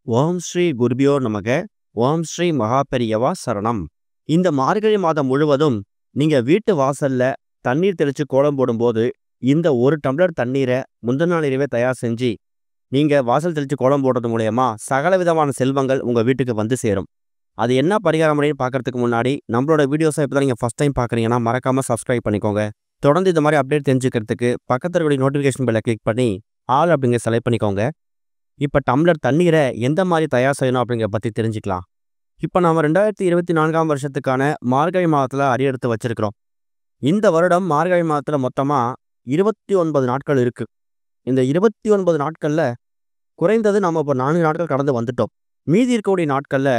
ஓம் ஸ்ரீ குருபியோ நமக. ஓம் ஸ்ரீ மகாபெரியவா சரணம். இந்த மார்கழி மாதம் முழுவதும் நீங்க வீட்டு வாசல்ல தண்ணீர் தெளிச்சு கோலம் போடும்போது, இந்த ஒரு டம்ளர் தண்ணீரை முந்தின நாள் இரவே தயார் செஞ்சு நீங்க வாசல் தெளிச்சு கோலம் போடுறது மூலயமா சகல விதமான செல்வங்கள் உங்க வீட்டுக்கு வந்து சேரும். அது என்ன பரிகார முறைன்னு பார்க்கறதுக்கு முன்னாடி நம்மளோட வீடியோஸை இப்போ தான் நீங்கள் ஃபஸ்ட் டைம் பார்க்குறீங்கன்னா மறக்காம சப்ஸ்கிரைப் பண்ணிக்கோங்க. தொடர்ந்து இந்த மாதிரி அப்டேட் தெரிஞ்சுக்கிறதுக்கு பக்கத்தில் இருக்கக்கூடிய நோட்டிஃபிகேஷன் பெல்லை கிளிக் பண்ணி ஆல் அப்படிங்கிற செலக்ட் பண்ணிக்கோங்க. இப்போ டம்ளர் தண்ணீரை எந்த மாதிரி தயார் செய்யணும் அப்படிங்கிறத பற்றி தெரிஞ்சுக்கலாம். இப்போ நம்ம 2024ஆம் வருஷத்துக்கான மார்கழி மாதத்தில் அடியெடுத்து வச்சிருக்கிறோம். இந்த வருடம் மார்கழி மாதத்தில் மொத்தமாக 29 நாட்கள் இருக்குது. இந்த 29 நாட்களில் குறைந்தது நம்ம இப்போ 4 நாட்கள் கடந்து வந்துட்டோம். மீதி இருக்கக்கூடிய நாட்களில்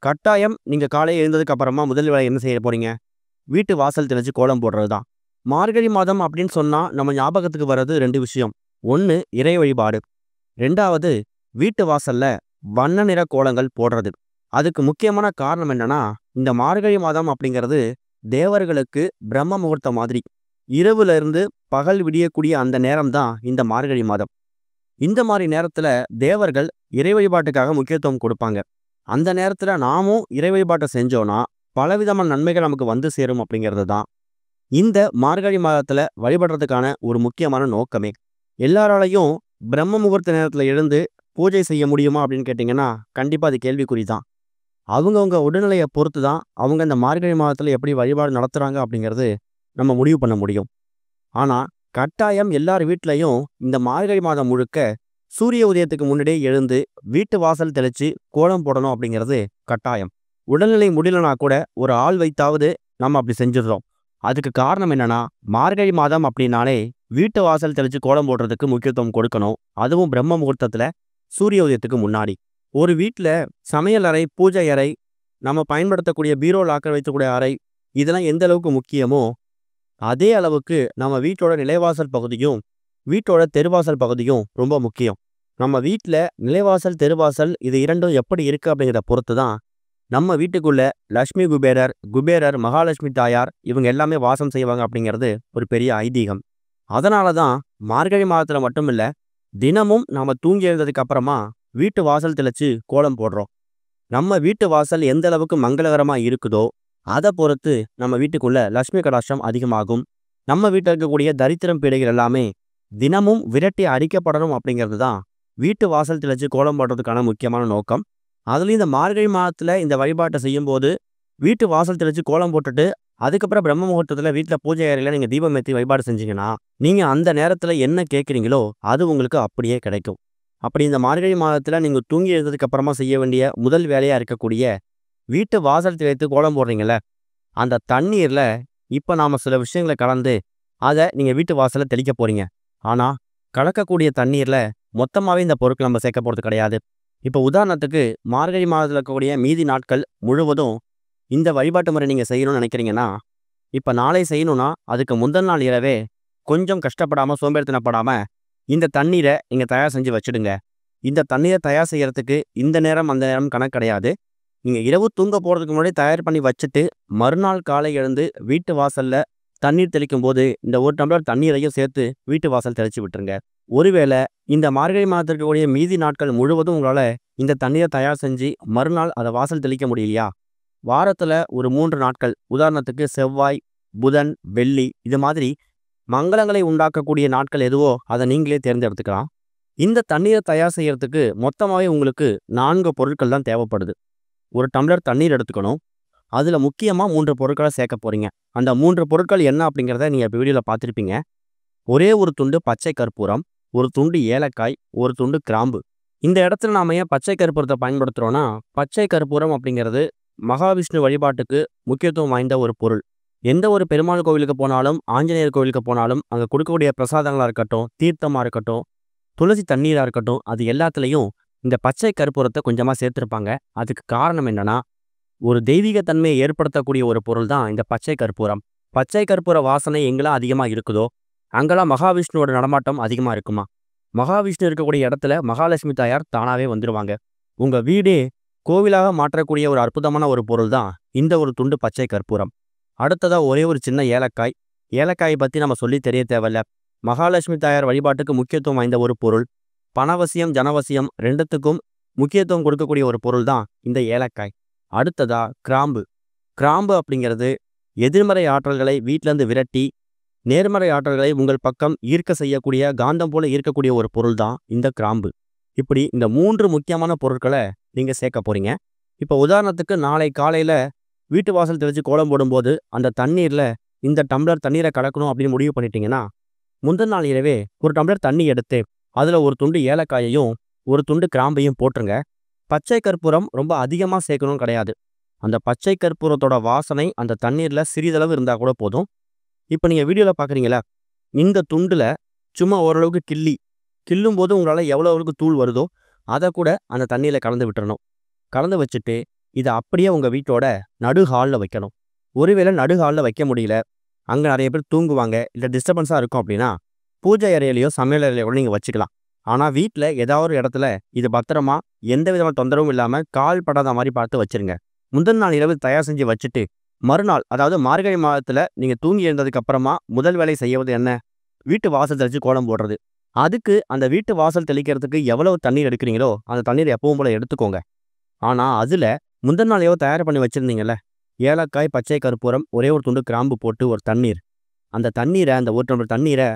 கட்டாயம் நீங்கள் காலையில் எழுந்ததுக்கு அப்புறமா முதல் வேலை என்ன செய்ய போகிறீங்க? வீட்டு வாசல் தெளிச்சு கோலம் போடுறது தான். மார்கழி மாதம் அப்படின்னு சொன்னால் நம்ம ஞாபகத்துக்கு வர்றது 2 விஷயம். ஒன்று இறை வழிபாடு, 2வது வீட்டு வாசல்ல வண்ண நிற கோலங்கள் போடுறது. அதுக்கு முக்கியமான காரணம் என்னன்னா, இந்த மார்கழி மாதம் அப்படிங்கிறது தேவர்களுக்கு பிரம்ம முகூர்த்தம் மாதிரி. இரவுல இருந்து பகல் விடியக்கூடிய அந்த நேரம் தான் இந்த மார்கழி மாதம். இந்த மாதிரி நேரத்துல தேவர்கள் இறை வழிபாட்டுக்காக முக்கியத்துவம் கொடுப்பாங்க. அந்த நேரத்துல நாமும் இறை வழிபாட்டை செஞ்சோம்னா பலவிதமான நன்மைகள் நமக்கு வந்து சேரும் அப்படிங்கிறது தான் இந்த மார்கழி மாதத்துல வழிபடுறதுக்கான ஒரு முக்கியமான நோக்கமே. எல்லாராலையும் பிரம்ம முகூர்த்த நேரத்துல எழுந்து பூஜை செய்ய முடியுமா அப்படின்னு கேட்டிங்கன்னா கண்டிப்பா அது கேள்விக்குறி தான். அவங்கவுங்க உடல்நிலையை பொறுத்து தான் அவங்க இந்த மார்கழி மாதத்துல எப்படி வழிபாடு நடத்துறாங்க அப்படிங்கிறது நம்ம முடிவு பண்ண முடியும். ஆனா கட்டாயம் எல்லார் வீட்லையும் இந்த மார்கழி மாதம் முழுக்க சூரிய உதயத்துக்கு முன்னாடியே எழுந்து வீட்டு வாசல் தெளிச்சு கோலம் போடணும் அப்படிங்கிறது கட்டாயம். உடல்நிலை முடியலனா கூட ஒரு ஆள் வைத்தாவது நம்ம அப்படி செஞ்சிடுறோம். அதுக்கு காரணம் என்னன்னா, மார்கழி மாதம் அப்படின்னாலே வீட்டு வாசல் தெளிச்சு கோலம் போடுறதுக்கு முக்கியத்துவம் கொடுக்கணும். அதுவும் பிரம்ம முகூர்த்தத்துல சூரிய உதயத்துக்கு முன்னாடி. ஒரு வீட்டில் சமையல் அறை, பூஜை அறை, நம்ம பயன்படுத்தக்கூடிய பீரோ லாக்கர் வைக்கக்கூடிய அறை, இதெல்லாம் எந்த அளவுக்கு முக்கியமோ அதே அளவுக்கு நம்ம வீட்டோட நிலைவாசல் பகுதியும் வீட்டோட தெருவாசல் பகுதியும் ரொம்ப முக்கியம். நம்ம வீட்டில் நிலைவாசல், தெருவாசல் இது இரண்டும் எப்படி இருக்கு அப்படிங்கிறத பொறுத்து தான் நம்ம வீட்டுக்குள்ள லட்சுமி குபேரர், குபேரர், மகாலட்சுமி தாயார் இவங்க எல்லாமே வாசம் செய்வாங்க அப்படிங்கிறது ஒரு பெரிய ஐதீகம். அதனால தான் மார்கழி மாதத்தில் மட்டும் இல்லை, தினமும் நாம் தூங்கி எழுந்ததுக்கு அப்புறமா வீட்டு வாசல் தெளிச்சு கோலம் போடுறோம். நம்ம வீட்டு வாசல் எந்த அளவுக்கு மங்களகரமாக இருக்குதோ அதை பொறுத்து நம்ம வீட்டுக்குள்ள லட்சுமி கடாட்சம் அதிகமாகும். நம்ம வீட்டில் இருக்கக்கூடிய தரித்திரம் பீடைகள் எல்லாமே தினமும் விரட்டி அடிக்கப்படணும் அப்படிங்கிறது தான் வீட்டு வாசல் தெளிச்சு கோலம் போடுறதுக்கான முக்கியமான நோக்கம். அதுலேயும் இந்த மார்கழி மாதத்தில் இந்த வழிபாட்டை செய்யும்போது வீட்டு வாசல் தெளிச்சு கோலம் போட்டுட்டு அதுக்கப்புறம் பிரம்ம முகூர்த்தத்தில் வீட்டில் பூஜை அறையில் நீங்கள் தீபம் ஏற்றி வழிபாடு செஞ்சீங்கன்னா நீங்கள் அந்த நேரத்தில் என்ன கேட்குறீங்களோ அது உங்களுக்கு அப்படியே கிடைக்கும். அப்படி இந்த மார்கழி மாதத்தில் நீங்கள் தூங்கி எழுந்ததுக்கு அப்புறமா செய்ய வேண்டிய முதல் வேலையாக இருக்கக்கூடிய வீட்டு வாசல் தெளித்து கோலம் போடுறீங்கள, அந்த தண்ணீரில் இப்போ நாம் சில விஷயங்களை கலந்து அதை நீங்கள் வீட்டு வாசலில் தெளிக்க போகிறீங்க. ஆனால் கலக்கக்கூடிய தண்ணீரில் மொத்தமாகவே இந்த பொருட்கள் நம்ம சேர்க்க போகிறது கிடையாது. இப்போ உதாரணத்துக்கு மார்கழி மாதத்தில் இருக்கக்கூடிய மீதி நாட்கள் முழுவதும் இந்த வழிபாட்டு முறை நீங்கள் செய்யணும்னு நினைக்கிறீங்கன்னா, இப்போ நாளை செய்யணும்னா அதுக்கு முந்தின நாள் இரவே கொஞ்சம் கஷ்டப்படாமல் சோம்பேறித்தனப்படாமல் இந்த தண்ணீரை நீங்கள் தயார் செஞ்சு வச்சுடுங்க. இந்த தண்ணீரை தயார் செய்கிறதுக்கு இந்த நேரம் அந்த நேரம் கணக்கு கிடையாது. நீங்கள் இரவு தூங்க போகிறதுக்கு முன்னாடி தயார் பண்ணி வச்சுட்டு மறுநாள் காலை எழுந்து வீட்டு வாசலில் தண்ணீர் தெளிக்கும் போது இந்த ஒரு டம்ளர் தண்ணீரையும் சேர்த்து வீட்டு வாசல் தெளித்து விட்டுருங்க. ஒருவேளை இந்த மார்கழி மாதத்திற்கு கூடிய மீதி நாட்கள் முழுவதும் உங்களால் இந்த தண்ணீரை தயார் செஞ்சு மறுநாள் அதை வாசல் தெளிக்க முடியலையா, வாரத்தில் ஒரு 3 நாட்கள் உதாரணத்துக்கு செவ்வாய், புதன், வெள்ளி இது மாதிரி மங்களங்களை உண்டாக்கக்கூடிய நாட்கள் எதுவோ அதை நீங்களே தேர்ந்தெடுத்துக்கலாம். இந்த தண்ணீரை தயார் செய்யறதுக்கு மொத்தமாகவே உங்களுக்கு 4 பொருட்கள் தான் தேவைப்படுது. ஒரு டம்ளர் தண்ணீர் எடுத்துக்கணும். அதில் முக்கியமாக 3 பொருட்களை சேர்க்க போகிறீங்க. அந்த 3 பொருட்கள் என்ன அப்படிங்கிறத நீங்கள் இப்போ வீடியோவில் பார்த்துருப்பீங்க. ஒரே ஒரு துண்டு பச்சை கற்பூரம், ஒரு துண்டு ஏலக்காய், ஒரு துண்டு கிராம்பு. இந்த இடத்துல நாம் ஏன் பச்சை கற்பூரத்தை பயன்படுத்துகிறோன்னா, பச்சை கற்பூரம் அப்படிங்கிறது மகாவிஷ்ணு வழிபாட்டுக்கு முக்கியத்துவம் வாய்ந்த ஒரு பொருள். எந்த ஒரு பெருமாள் கோவிலுக்கு போனாலும், ஆஞ்சநேயர் கோவிலுக்கு போனாலும் அங்கே கொடுக்கக்கூடிய பிரசாதங்களாக இருக்கட்டும், தீர்த்தமாக இருக்கட்டும், துளசி தண்ணீராக இருக்கட்டும், அது எல்லாத்துலேயும் இந்த பச்சை கற்பூரத்தை கொஞ்சமாக சேர்த்துருப்பாங்க. அதுக்கு காரணம் என்னன்னா, ஒரு தெய்வீக தன்மையை ஏற்படுத்தக்கூடிய ஒரு பொருள் தான் இந்த பச்சை கற்பூரம். பச்சை கற்பூர வாசனை எங்கெல்லாம் அதிகமாக இருக்குதோ அங்கெல்லாம் மகாவிஷ்ணுவோட நடமாட்டம் அதிகமாக இருக்குமா. மகாவிஷ்ணு இருக்கக்கூடிய இடத்துல மகாலட்சுமி தாயார் தானாகவே வந்துடுவாங்க. உங்கள் வீடே கோவிலாக மாற்றக்கூடிய ஒரு அற்புதமான ஒரு பொருள் தான் இந்த ஒரு துண்டு பச்சை கற்பூரம். அடுத்ததாக ஒரே ஒரு சின்ன ஏலக்காய். ஏலக்காயை பற்றி நம்ம சொல்லி தெரிய தேவையில்ல. மகாலட்சுமி தாயார் வழிபாட்டுக்கு முக்கியத்துவம் வாய்ந்த ஒரு பொருள். பணவசியம், ஜனவசியம் ரெண்டுத்துக்கும் முக்கியத்துவம் கொடுக்கக்கூடிய ஒரு பொருள் தான் இந்த ஏலக்காய். அடுத்ததா கிராம்பு. கிராம்பு அப்படிங்கிறது எதிர்மறை ஆற்றல்களை வீட்டிலேருந்து விரட்டி நேர்மறை ஆற்றல்களை உங்கள் பக்கம் ஈர்க்க செய்யக்கூடிய காந்தம் போல ஈர்க்கக்கூடிய ஒரு பொருள் தான் இந்த கிராம்பு. இப்படி இந்த 3 முக்கியமான பொருட்களை நீங்கள் சேர்க்க போறீங்க. இப்போ உதாரணத்துக்கு நாளை காலையில் வீட்டு வாசல் தெளித்து கோலம் போடும்போது அந்த தண்ணீரில் இந்த டம்ளர் தண்ணீரை கலக்கணும் அப்படின்னு முடிவு பண்ணிட்டீங்கன்னா, முந்தின நாள் இரவே ஒரு டம்ளர் தண்ணி எடுத்து அதில் ஒரு துண்டு ஏலக்காயையும் ஒரு துண்டு கிராம்பையும் போட்டுருங்க. பச்சை கற்பூரம் ரொம்ப அதிகமாக சேர்க்கணும் கிடையாது. அந்த பச்சை கற்பூரத்தோட வாசனை அந்த தண்ணீரில் சிறிதளவு இருந்தால் கூட போதும். இப்போ நீங்கள் வீடியோவில் பார்க்குறீங்களா, இந்த துண்டில் சும்மா ஓரளவுக்கு கிள்ளும் போது உங்களால் எவ்வளோ அளவுக்கு தூள் வருதோ அதை கூட அந்த தண்ணியில் கலந்து விட்டுறணும். கலந்து வச்சுட்டு இதை அப்படியே உங்கள் வீட்டோட நடு ஹாலில் வைக்கணும். ஒருவேளை நடு ஹாலில் வைக்க முடியல, அங்கே நிறைய பேர் தூங்குவாங்க, இல்லை டிஸ்டர்பன்ஸாக இருக்கும் அப்படின்னா பூஜை அறையிலையோ சமையல் அறையிலையோ கூட நீங்கள் வச்சுக்கலாம். ஆனால் வீட்டில் ஏதாவது ஒரு இடத்துல இது பத்திரமா எந்த விதமான தொந்தரவும் இல்லாமல் கால் படாத மாதிரி பார்த்து வச்சுருங்க. முந்தின நாள் இரவு தயார் செஞ்சு வச்சுட்டு மறுநாள், அதாவது மார்கழி மாதத்தில் நீங்கள் தூங்கி எழுந்ததுக்கு அப்புறமா முதல் வேலை செய்வது என்ன? வீட்டு வாசல் தெளித்து கோலம் போடுறது. அதுக்கு அந்த வீட்டு வாசல் தெளிக்கிறதுக்கு எவ்வளவு தண்ணீர் எடுக்கிறீங்களோ அந்த தண்ணீர் எப்பவும் போல எடுத்துக்கோங்க. ஆனால் அதில் முந்தின நாள் எவ்வளோ தயார் பண்ணி வச்சுருந்தீங்கல்ல, ஏலக்காய், பச்சை கற்பூரம், ஒரே ஒரு துண்டு கிராம்பு போட்டு ஒரு தண்ணீர், அந்த தண்ணீரை, அந்த ஒரு டம்ளர் தண்ணீரை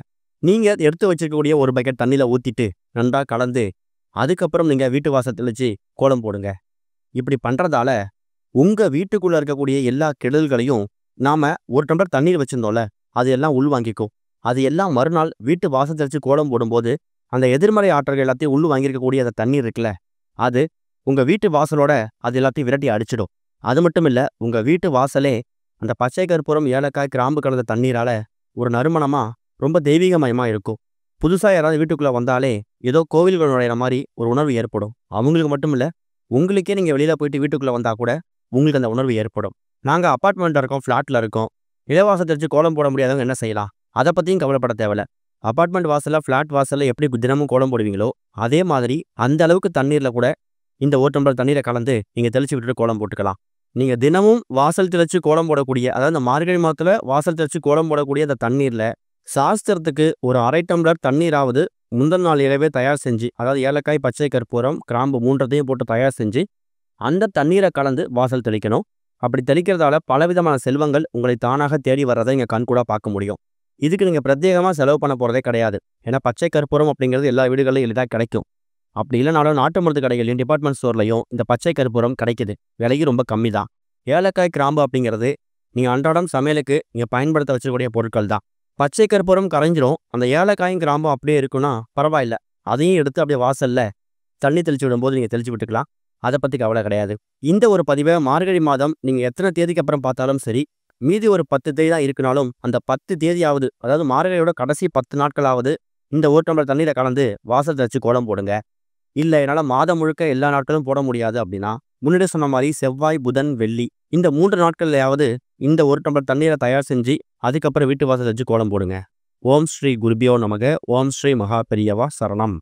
நீங்கள் எடுத்து வச்சிருக்கக்கூடிய ஒரு பக்கெட் தண்ணியில் ஊற்றிட்டு நன்றாக கலந்து அதுக்கப்புறம் நீங்கள் வீட்டு வாசல் தெளித்து கோலம் போடுங்க. இப்படி பண்ணுறதால உங்கள் வீட்டுக்குள்ளே இருக்கக்கூடிய எல்லா கெடுதல்களையும் நாம் ஒரு டம்ளர் தண்ணீர் வச்சுருந்தோம்ல, அது எல்லாம் உள்வாங்கிக்கும். அது எல்லாம் மறுநாள் வீட்டு வாசல் தெளித்து கோலம் போடும்போது அந்த எதிர்மறை ஆற்றல்கள் எல்லாத்தையும் உள் வாங்கியிருக்கக்கூடிய அந்த தண்ணீர் இருக்குல்ல, அது உங்கள் வீட்டு வாசலோட அது எல்லாத்தையும் விரட்டி அடிச்சிடும். அது மட்டும் இல்லை, உங்கள் வீட்டு வாசலே அந்த பச்சை கற்பூரம், ஏலக்காய், கிராம்பு கலந்த தண்ணீரால் ஒரு நறுமணமாக ரொம்ப தெய்வீகமயமாக இருக்கும். புதுசாக யாராவது வீட்டுக்குள்ளே வந்தாலே ஏதோ கோவில்கள் நுழையிற மாதிரி ஒரு உணர்வு ஏற்படும். அவங்களுக்கு மட்டும் இல்லை, உங்களுக்கே நீங்கள் வெளியில் போயிட்டு வீட்டுக்குள்ளே வந்தால் கூட உங்களுக்கு அந்த உணர்வு ஏற்படும். நாங்கள் அப்பார்ட்மெண்ட்டில் இருக்கோம், ஃப்ளாட்டில் இருக்கோம், இலவாசல் தெளித்து கோலம் போட முடியாதவங்க என்ன செய்யலாம்? அதை பற்றியும் கவலைப்பட தேவையில்ல. அப்பார்ட்மெண்ட் வாசலில், ஃப்ளாட் வாசலில் எப்படி தினமும் கோலம் போடுவீங்களோ அதே மாதிரி அந்த அளவுக்கு தண்ணீரில் கூட இந்த ஒரு டம்ளர் தண்ணீரை கலந்து நீங்கள் தெளித்து விட்டுட்டு கோலம் போட்டுக்கலாம். நீங்கள் தினமும் வாசல் தெளித்து கோலம் போடக்கூடிய, அதாவது இந்த மார்கழி மாதத்தில் வாசல் தெளித்து கோலம் போடக்கூடிய அந்த தண்ணீரில் சாஸ்திரத்துக்கு ஒரு அரை டம்ளர் தண்ணீராவது முந்தின நாள் இரவே தயார் செஞ்சு, அதாவது ஏலக்காய், பச்சை கற்பூரம், கிராம்பு 3ஐயும் போட்டு தயார் செஞ்சு அந்த தண்ணீரை கலந்து வாசல் தெளிக்கணும். அப்படி தெளிக்கிறதால பலவிதமான செல்வங்கள் உங்களை தானாக தேடி வர்றதை நீங்கள் கண்கூடாக பார்க்க முடியும். இதுக்கு நீங்கள் பிரத்யேகமாக செலவு பண்ண போகிறதே கிடையாது. ஏன்னா பச்சை கற்பூரம் அப்படிங்கிறது எல்லா வீடுகளிலும் எளிதாக கிடைக்கும். அப்படி இல்லைனாலும் நாட்டு மருந்து கடைகளையும் டிபார்ட்மெண்ட் ஸ்டோர்லையும் இந்த பச்சை கற்பூரம் கிடைக்குது. விலையும் ரொம்ப கம்மி தான். ஏலக்காய், கிராம்பு அப்படிங்கிறது நீங்கள் அன்றாடம் சமையலுக்கு நீங்கள் பயன்படுத்த வச்சுக்கூடிய பொருட்கள் தான். பச்சை கற்பூரம் கரைஞ்சிரும், அந்த ஏலக்காயும் கிராம்பும் அப்படியே இருக்குன்னா பரவாயில்ல, அதையும் எடுத்து அப்படியே வாசலில் தண்ணி தெளித்து விடும்போது நீங்கள் தெளித்து விட்டுக்கலாம். அதை பற்றி கவலை கிடையாது. இந்த ஒரு பதிவை மார்கழி மாதம் நீங்கள் எத்தனை தேதிக்கு அப்புறம் பார்த்தாலும் சரி, மீதி ஒரு 10 தேதி தான் இருக்குனாலும் அந்த 10 தேதியாவது, அதாவது மார்கழியோட கடைசி 10 நாட்களாவது இந்த ஒரு டம்ளர் தண்ணீரை கலந்து வாசல் தெளித்து கோலம் போடுங்க. இல்லை என்னால் மாதம் முழுக்க எல்லா நாட்களும் போட முடியாது அப்படின்னா, முன்னாடி சொன்ன மாதிரி செவ்வாய், புதன், வெள்ளி இந்த 3 நாட்கள்லையாவது இந்த ஒரு டம்ளர் தண்ணீரை தயார் செஞ்சு அதுக்கப்புறம் வீட்டு வாசல் தெளித்து கோலம் போடுங்க. ஓம் ஸ்ரீ குருபியோ நமக. ஓம் ஸ்ரீ மகா பெரியவா சரணம்.